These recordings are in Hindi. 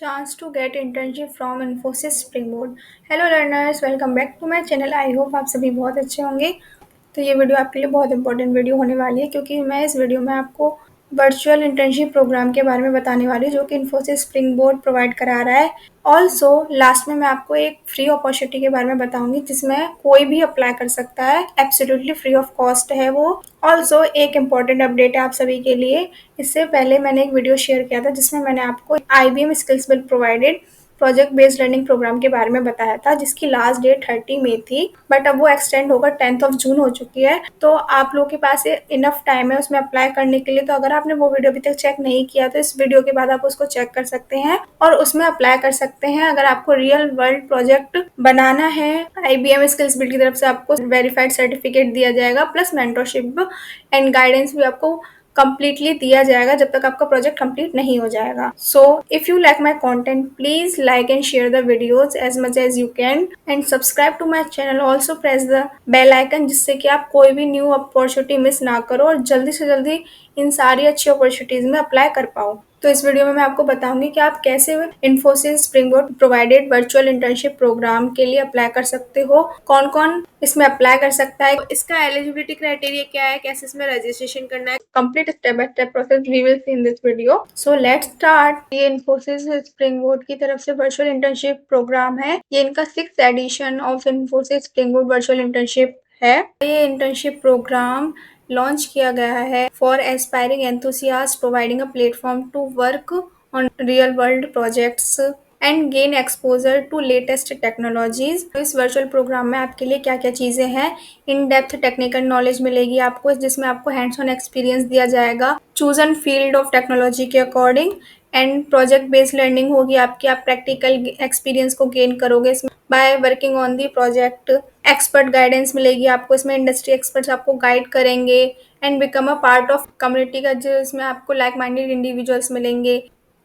Chance to get internship from Infosys Springboard। Hello learners, welcome back to my channel. I hope आप सभी बहुत अच्छे होंगे। तो ये वीडियो आपके लिए बहुत इंपॉर्टेंट वीडियो होने वाली है, क्योंकि मैं इस वीडियो में आपको वर्चुअल इंटर्नशिप प्रोग्राम के बारे में बताने वाली हूँ, जो कि इन्फोसिस स्प्रिंग बोर्ड प्रोवाइड करा रहा है। ऑल्सो लास्ट में मैं आपको एक फ्री अपॉर्चुनिटी के बारे में बताऊंगी, जिसमें कोई भी अप्लाई कर सकता है। एब्सोल्युटली फ्री ऑफ कॉस्ट है वो। ऑल्सो एक इम्पॉर्टेंट अपडेट है आप सभी के लिए। इससे पहले मैंने एक वीडियो शेयर किया था, जिसमें मैंने आपको IBM skills will provided project based learning program के बारे में बताया था, जिसकी लास्ट डेट 30 मई थी, बट अब वो एक्सटेंड होकर 10 जून हो चुकी है। तो आप लोगों के पास इनफ टाइम है उसमें अप्लाई करने के लिए। तो अगर आपने वो वीडियो अभी तक चेक नहीं किया तो इस वीडियो के बाद आप उसको चेक कर सकते हैं और उसमें अप्लाई कर सकते हैं। अगर आपको रियल वर्ल्ड प्रोजेक्ट बनाना है, IBM स्किल्स बिल्ड की तरफ से आपको वेरीफाइड सर्टिफिकेट दिया जाएगा, प्लस मेंटरशिप एंड गाइडेंस भी आपको कंप्लीटली दिया जाएगा जब तक आपका प्रोजेक्ट कंप्लीट नहीं हो जाएगा। So if you like my content, please like and share the videos as much as you can and subscribe to my channel. Also press the bell icon, जिससे कि आप कोई भी न्यू अपॉर्चुनिटी मिस ना करो और जल्दी से जल्दी इन सारी अच्छी अपॉर्चुनिटीज में अप्लाई कर पाओ। तो इस वीडियो में मैं आपको बताऊंगी कि आप कैसे Infosys Springboard provided virtual internship program के लिए अप्लाई कर सकते हो, कौन कौन इसमें अप्लाई कर सकता है, इसका एलिजिबिलिटी क्राइटेरिया क्या है, कैसे इसमें रजिस्ट्रेशन करना है। Complete step by step process we will see in this video. So let's start. ये इन्फोसिस स्प्रिंग बोर्ड की तरफ से वर्चुअल इंटर्नशिप प्रोग्राम है। ये इनका 6th edition of Infosys Springboard virtual internship है। ये इंटर्नशिप प्रोग्राम लॉन्च किया गया है for aspiring enthusiast, providing a platform to work on real world projects and gain exposure to latest technologies. इस वर्चुअल प्रोग्राम में आपके लिए क्या क्या चीज़ें हैं? इन डेप्थ टेक्निकल नॉलेज मिलेगी आपको, जिसमें आपको हैंड्स ऑन एक्सपीरियंस दिया जाएगा चूजन फील्ड ऑफ टेक्नोलॉजी के according, and project based learning होगी आपकी। आप प्रैक्टिकल एक्सपीरियंस को गेन करोगे इसमें by working on the project. Expert guidance मिलेगी आपको इसमें, इंडस्ट्री एक्सपर्ट्स आपको गाइड करेंगे and become a part of community का, जिसमें आपको लाइक माइंडेड इंडिविजुअल्स मिलेंगे,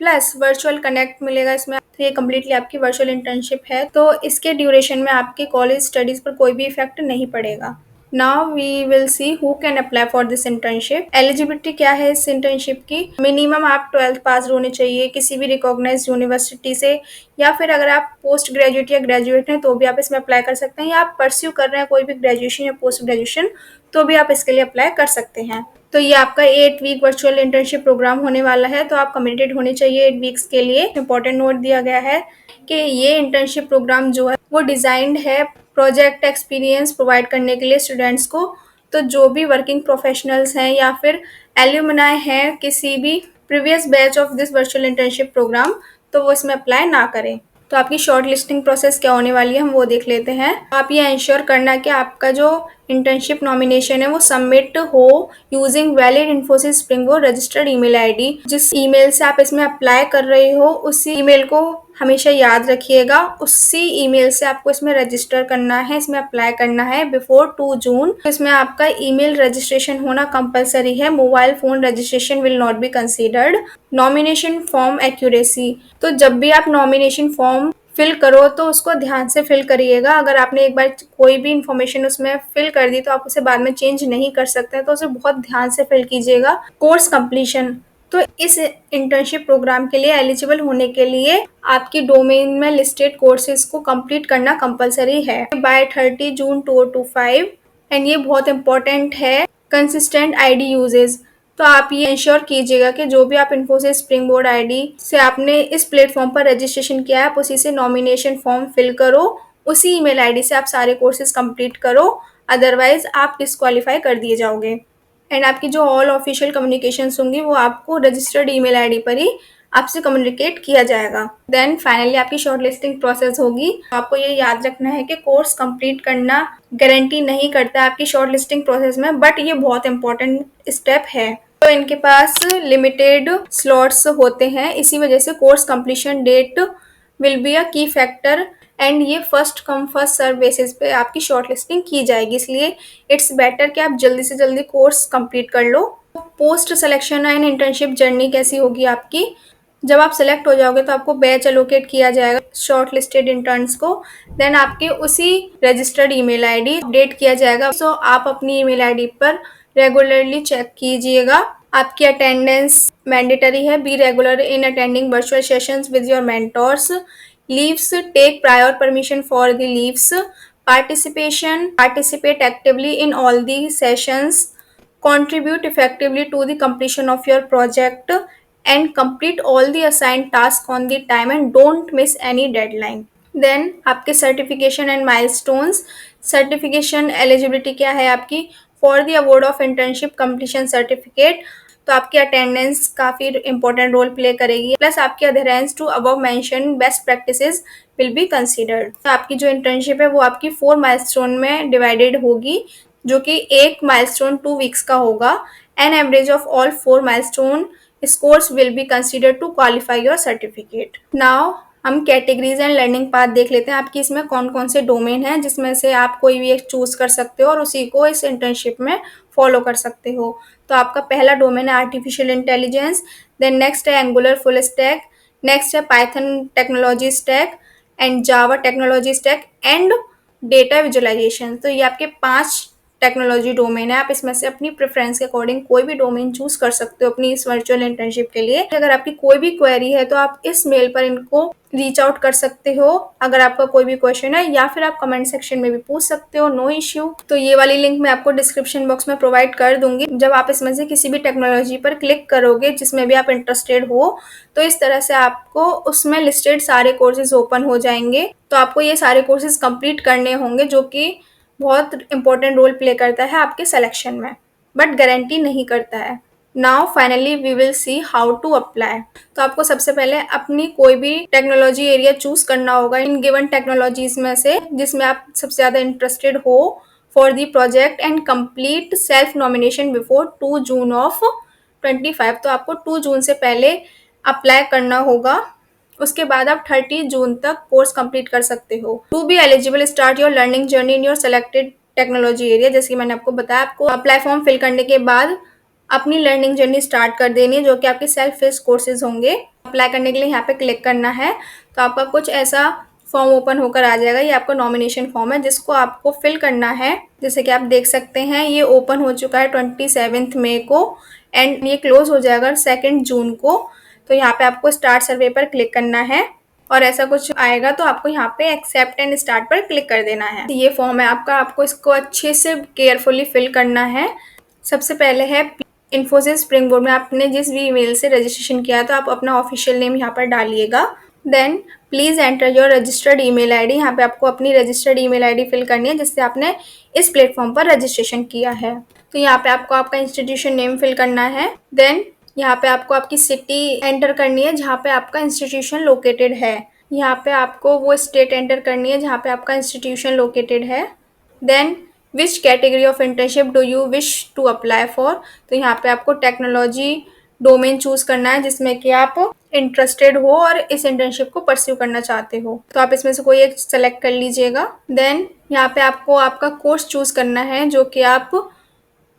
प्लस वर्चुअल कनेक्ट मिलेगा इसमें। तो ये कम्प्लीटली आपकी वर्चुअल इंटर्नशिप है, तो इसके ड्यूरेशन में आपके कॉलेज स्टडीज पर कोई भी इफेक्ट नहीं पड़ेगा। Now we will see who can apply for this internship. Eligibility क्या है इस इंटर्नशिप की? मिनिमम आप 12th पास होने चाहिए किसी भी रिकॉग्नाइज्ड यूनिवर्सिटी से, या फिर अगर आप पोस्ट ग्रेजुएट या ग्रेजुएट हैं तो भी आप इसमें अप्लाई कर सकते हैं, या आप परस्यू कर रहे हैं कोई भी ग्रेजुएशन या पोस्ट ग्रेजुएशन तो भी आप इसके लिए अप्लाई कर सकते हैं। तो ये आपका 8 वीक वर्चुअल इंटर्नशिप प्रोग्राम होने वाला है, तो आप कमिटेड होने चाहिए 8 वीक्स के लिए। इंपॉर्टेंट नोट दिया गया है कि ये इंटर्नशिप प्रोग्राम जो है वो डिज़ाइंड है प्रोजेक्ट एक्सपीरियंस प्रोवाइड करने के लिए स्टूडेंट्स को। तो जो भी वर्किंग प्रोफेशनल्स हैं या फिर एल्यूमनाई हैं किसी भी previous batch of this virtual internship program, तो वो इसमें अप्लाई ना करें। तो आपकी शॉर्ट लिस्टिंग प्रोसेस क्या होने वाली है हम वो देख लेते हैं। आप ये इंश्योर करना कि आपका जो इंटर्नशिप नॉमिनेशन है वो सबमिट हो using valid Infosys spring board registered email ID. जिस ईमेल से आप इसमें अप्लाई कर रहे हो उसी ईमेल को हमेशा याद रखिएगा, उसी ईमेल से आपको इसमें रजिस्टर करना है, इसमें अप्लाई करना है बिफोर 2 जून। तो इसमें आपका ईमेल रजिस्ट्रेशन होना कंपलसरी है, mobile phone registration will not be considered. Nomination form accuracy, तो जब भी आप नॉमिनेशन फॉर्म फिल करो तो उसको ध्यान से फिल करिएगा। अगर आपने एक बार कोई भी इंफॉर्मेशन उसमें फिल कर दी तो आप उसे बाद में चेंज नहीं कर सकते, तो उसे बहुत ध्यान से फिल कीजिएगा। कोर्स कंप्लीशन, तो इस इंटर्नशिप प्रोग्राम के लिए एलिजिबल होने के लिए आपकी डोमेन में लिस्टेड कोर्सेज को कंप्लीट करना कंपलसरी है बाय 30 जून 2025। एंड ये बहुत इंपॉर्टेंट है, कंसिस्टेंट आईडी यूजेज। तो आप ये इंश्योर कीजिएगा कि जो भी आप इन्फोसिस स्प्रिंग बोर्ड आईडी से आपने इस प्लेटफॉर्म पर रजिस्ट्रेशन किया है आप उसी से नॉमिनेशन फॉर्म फिल करो, उसी ईमेल आईडी से आप सारे कोर्सेज कंप्लीट करो, अदरवाइज आप डिस्क्वालीफाई कर दिए जाओगे। एंड आपकी जो ऑल ऑफिशियल कम्युनिकेशंस होंगी वो आपको रजिस्टर्ड ईमेल आईडी पर ही आपसे कम्युनिकेट किया जाएगा। देन फाइनली आपकी शॉर्ट लिस्टिंग प्रोसेस होगी। आपको ये याद रखना है कि कोर्स कंप्लीट करना गारंटी नहीं करता है आपकी शॉर्ट लिस्टिंग प्रोसेस में, बट ये बहुत इंपॉर्टेंट स्टेप है। तो इनके पास लिमिटेड स्लॉट्स होते हैं, इसी वजह से course completion date will be a key factor and ये first come first serve basis पे आपकी शॉर्ट लिस्टिंग की जाएगी। इसलिए इट्स बेटर कि आप जल्दी से जल्दी कोर्स कंप्लीट कर लो। Post selection and internship journey कैसी होगी आपकी? जब आप सिलेक्ट हो जाओगे तो आपको बैच एलोकेट किया जाएगा शॉर्ट लिस्टेड इंटर्न्स को, देन आपके उसी रजिस्टर्ड ईमेल आईडी अपडेट किया जाएगा। सो आप अपनी ईमेल आईडी पर रेगुलरली चेक कीजिएगा आपकी अटेंडेंस मैंडेटरी है। Be regular in attending virtual sessions with your mentors. Leaves, take prior permission for the leaves. Participate actively in all the sessions. Contribute effectively to the completion of your project and complete all the assigned tasks on the time and don't miss any deadline. Then आपके certification and milestones. Certification eligibility क्या है आपकी? For the award of internship completion certificate. तो आपकी अटेंडेंस काफ़ी इंपॉर्टेंट रोल प्ले करेगी, प्लस आपकी adherence to above mention best practices will be considered. तो आपकी जो इंटर्नशिप है वो आपकी 4 माइलस्टोन में डिवाइडेड होगी, जो कि एक माइलस्टोन 2 वीक्स का होगा। An average of all 4 milestone scores will be considered to qualify your certificate. Now हम कैटेगरीज एंड लर्निंग पाथ देख लेते हैं। आपकी इसमें कौन कौन से डोमेन हैं जिसमें से आप कोई भी एक चूज कर सकते हो और उसी को इस इंटर्नशिप में फॉलो कर सकते हो। तो आपका पहला डोमेन है आर्टिफिशियल इंटेलिजेंस, देन नेक्स्ट है एंगुलर फुल स्टैक, नेक्स्ट है Python technology stack and Java technology stack and data visualization. तो ये आपके 5 टेक्नोलॉजी डोमेन है। आप इसमें से अपनी प्रेफरेंस के अकॉर्डिंग कोई भी डोमेन चूज कर सकते हो अपनी इस वर्चुअल इंटर्नशिप के लिए। अगर आपकी कोई भी क्वेरी है तो आप इस मेल पर इनको रीच आउट कर सकते हो अगर आपका कोई भी क्वेश्चन है, या फिर आप कमेंट सेक्शन में भी पूछ सकते हो, नो इश्यू। तो ये वाली लिंक मैं आपको डिस्क्रिप्शन बॉक्स में प्रोवाइड कर दूंगी। जब आप इसमें से किसी भी टेक्नोलॉजी पर क्लिक करोगे जिसमें भी आप इंटरेस्टेड हो, तो इस तरह से आपको उसमें लिस्टेड सारे कोर्सेज ओपन हो जाएंगे। तो आपको ये सारे कोर्सेज कंप्लीट करने होंगे, जो कि बहुत इंपॉर्टेंट रोल प्ले करता है आपके सिलेक्शन में, बट गारंटी नहीं करता है। Now finally we will see how to apply. तो आपको सबसे पहले अपनी कोई भी टेक्नोलॉजी एरिया चूज करना होगा इन गिवन टेक्नोलॉजीज में से जिसमें आप सबसे ज़्यादा इंटरेस्टेड हो for the project and complete self nomination before 2 June of 25। तो आपको 2 जून से पहले अप्लाई करना होगा, उसके बाद आप 30 जून तक कोर्स कंप्लीट कर सकते हो। To be eligible start your learning journey in your selected technology area. जैसे कि मैंने आपको बताया, आपको अप्लाई फॉर्म फिल करने के बाद अपनी लर्निंग जर्नी स्टार्ट कर देनी है, जो कि आपके सेल्फ फेस्ड कोर्सेज होंगे। अप्लाई करने के लिए यहाँ पे क्लिक करना है, तो आपका कुछ ऐसा फॉर्म ओपन होकर आ जाएगा। ये आपका नॉमिनेशन फॉर्म है जिसको आपको फिल करना है। जैसे कि आप देख सकते हैं ये ओपन हो चुका है 27 मई को एंड ये क्लोज हो जाएगा 2 जून को। तो यहाँ पे आपको स्टार्ट सर्वे पर क्लिक करना है और ऐसा कुछ आएगा, तो आपको यहाँ पे एक्सेप्ट एंड स्टार्ट पर क्लिक कर देना है। ये फॉर्म है आपका, आपको इसको अच्छे से केयरफुली फिल करना है। सबसे पहले है इन्फोसिस स्प्रिंग बोर्ड में आपने जिस भी ईमेल से रजिस्ट्रेशन किया है, तो आप अपना ऑफिशियल नेम यहाँ पर डालिएगा। Then please enter your registered email ID. यहाँ पे आपको अपनी रजिस्टर्ड ईमेल आईडी फिल करनी है जिससे आपने इस प्लेटफॉर्म पर रजिस्ट्रेशन किया है। तो यहाँ पे आपको आपका इंस्टीट्यूशन नेम फिल करना है। देन यहाँ पे आपको आपकी सिटी एंटर करनी है जहाँ पे आपका इंस्टीट्यूशन लोकेटेड है। यहाँ पे आपको वो स्टेट एंटर करनी है जहाँ पे आपका इंस्टीट्यूशन लोकेटेड है। Then which category of internship do you wish to apply for. तो यहाँ पे आपको टेक्नोलॉजी डोमेन चूज करना है जिसमें कि आप इंटरेस्टेड हो और इस इंटर्नशिप को परस्यू करना चाहते हो। तो आप इसमें से कोई एक सेलेक्ट कर लीजिएगा। देन यहाँ पे आपको आपका कोर्स चूज करना है जो कि आप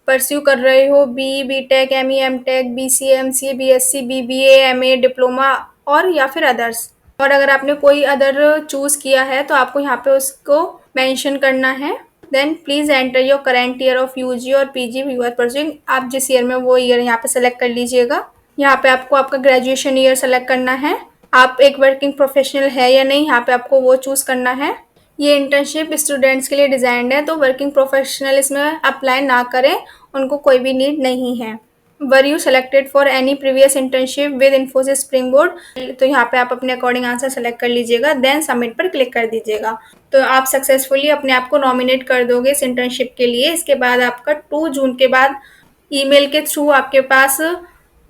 परस्यू कर रहे हो, B tech, ME, M.Tech, BCA, MCA, BSc, BBA, MA, diploma और या फिर अदर्स। और अगर आपने कोई अदर चूज किया है तो आपको यहाँ पे उसको मेंशन करना है। Then please enter your current year of UG और PG यू आर परस्यूइंग। आप जिस ईयर में वो ईयर यहाँ पे सेलेक्ट कर लीजिएगा। यहाँ पे आपको आपका ग्रेजुएशन ईयर सेलेक्ट करना है। आप एक वर्किंग प्रोफेशनल है या नहीं, यहाँ पे आपको वो चूज करना है। ये इंटर्नशिप स्टूडेंट्स के लिए डिजाइंड है, तो वर्किंग प्रोफेशनल इसमें अप्लाई ना करें, उनको कोई भी नीड नहीं है। Were you selected for any previous internship with Infosys spring board. तो यहाँ पे आप अपने अकॉर्डिंग आंसर सेलेक्ट कर लीजिएगा। देन सबमिट पर क्लिक कर दीजिएगा। तो आप सक्सेसफुली अपने आप को नॉमिनेट कर दोगे इस इंटर्नशिप के लिए। इसके बाद आपका 2 जून के बाद ईमेल के थ्रू आपके पास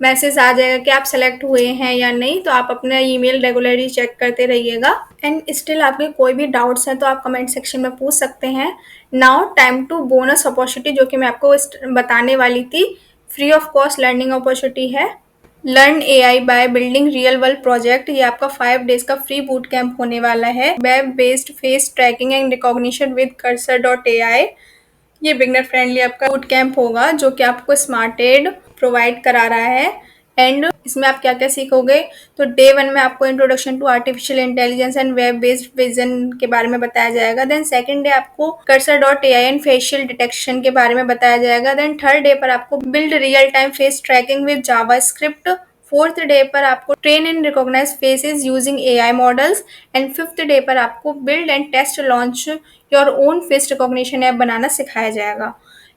मैसेज आ जाएगा कि आप सेलेक्ट हुए हैं या नहीं। तो आप अपना ईमेल रेगुलरली चेक करते रहिएगा। एंड स्टिल आपके कोई भी डाउट्स हैं तो आप कमेंट सेक्शन में पूछ सकते हैं। Now time to bonus opportunity, जो कि मैं आपको बताने वाली थी। Free of cost learning opportunity है। Learn AI by building real world project. ये आपका 5 डेज का फ्री बूट कैंप होने वाला है। Web based face tracking and recognition with cursor.ai। ये बिगनर फ्रेंडली आपका बूट कैंप होगा जो कि आपको स्मार्टेड प्रोवाइड करा रहा है। एंड इसमें आप क्या क्या सीखोगे। तो डे 1 में आपको introduction to artificial intelligence and web based vision के बारे में बताया जाएगा। देन सेकंड डे आपको cursor dot AI and facial detection के बारे में बताया जाएगा। देन थर्ड डे पर आपको build real time face tracking with JavaScript. Fourth day पर आपको train and recognise faces using AI models. And fifth day पर आपको build and test launch your own face recognition app बनाना सिखाया जाएगा।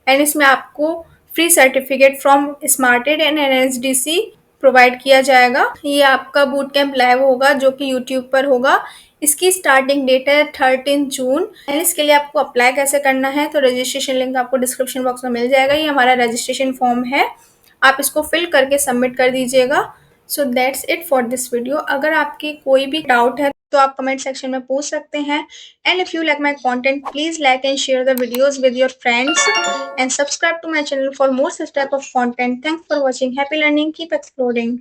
एंड इसमें आपको free certificate from SmartEd and NSDC provide किया जाएगा। ये आपका बूट कैंप लाइव होगा जो कि यूट्यूब पर होगा। इसकी स्टार्टिंग डेट है 13 जून। एंड इसके लिए आपको अप्लाई कैसे करना है, तो रजिस्ट्रेशन लिंक आपको डिस्क्रिप्शन बॉक्स में मिल जाएगा। ये हमारा रजिस्ट्रेशन फॉर्म है, आप इसको फिल करके सबमिट कर दीजिएगा। So that's it for this video. अगर आपकी कोई भी डाउट है तो आप कमेंट सेक्शन में पूछ सकते हैं। And if you like my content please like and share the videos with your friends and subscribe to my channel for more such type of content. Thanks for watching. Happy learning. Keep exploring.